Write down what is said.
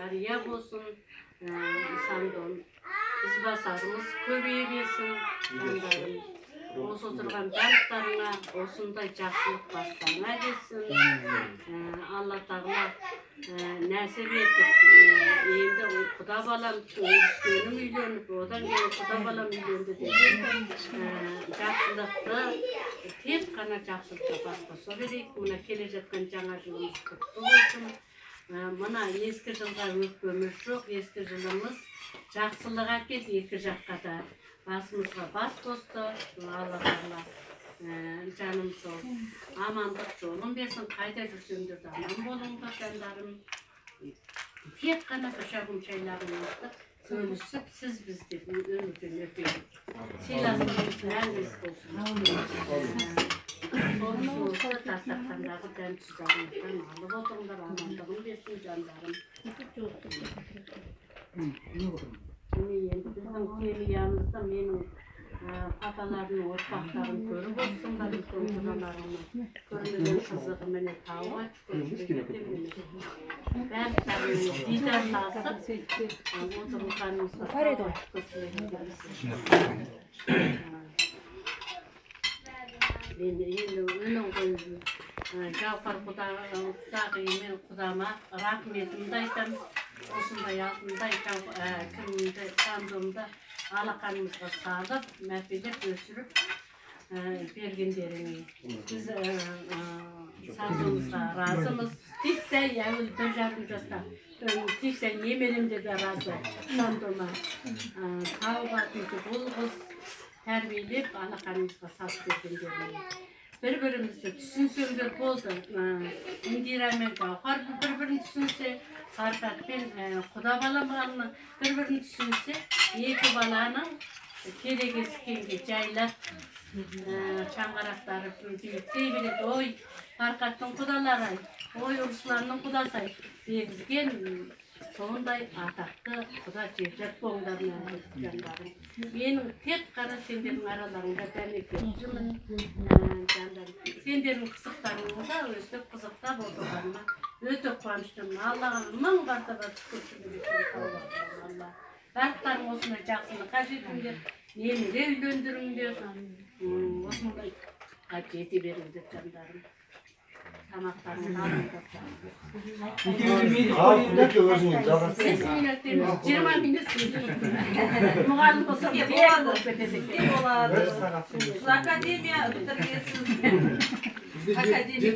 қария болсын, сандон ізбасарымыз көбейе берсін. Жандарым, осы отырған барлықтарыңа осындай жақсылық бастарыңа келсін. Алла тағала нәсіп етіп, енді құда балам өскенім үйленіп, одан кейін құда балам үйленді деп жақсылықты, тек қана жақсылыққа бастаса керек. Мына келе жатқан жаңа жылымыз құтты болсын. Мына ескі жылға өкпеміз жоқ, ескі жылымыз жақсылық әкелді екі жаққа да. Басымызға бас қосты, Алла тағала жаным сол амандық жолын берсін, қайда жүрсеңдер де аман болыңдар жандарым. Тек қана шағым шайларыңызды бөлісіп, сіз бізде өмірден өтейік. Сыйластығымыз мәңгілік болсын. Соңымызды дастархандағы дәм-тұздарыңыздан алып отырыңдар, амандығын берсін жандарым. Енді біздің семьямызда менің папалардың ұрпақтарын көріп отырсыңдар, үлкен құдаларымның көрмеген қызығы міне тауға бәрі дидарласып отырғанымызға енді үнін қойып Жауһар құдағимен құдама рахметімді айтамын. Осындай алтындай күнімді, сандымды алақанымызға салып, мәпелеп өсіріп бергендеріңе. Біз сандымызға разымыз. Тексай әуіл 1,5 жаста. Тексай немеремде де разы сандыма. Тауға түйтіп ұлғыз тәрбиелеп алақанымызға салып бергендеріңе. Bir-birimizi түсінсеңдер болды. Индира мен Жауһар бір-бірін түсінсе, Фархат пен құда балам бір-бірін түсінсе, екі баланың керегескенге жайлап шаңғарақтары биіктей береді. Ой, Фархаттың құдалары, ой, Русланның құдасы дегізген сондай атақты құда жерлеп болыңдар жандарым. Менің тек қана сендердің араларыңда дәнекерлімін жандарым. Сендердің қызықтарыңызда өстіп қызықтап отырғаныма өте қуаныштымын. Аллаға мың мәртебе шүкіршілік етемін. Алла барлықтарың осындай жақсылыққа жетіңдер, немере үйлендіріңдер, осындай жете беріңдер жандарым. Тамақтарың алыңдар. 20 минут мұғалім болсам тек болып кетеді. Академия бітіргенсіз. Академия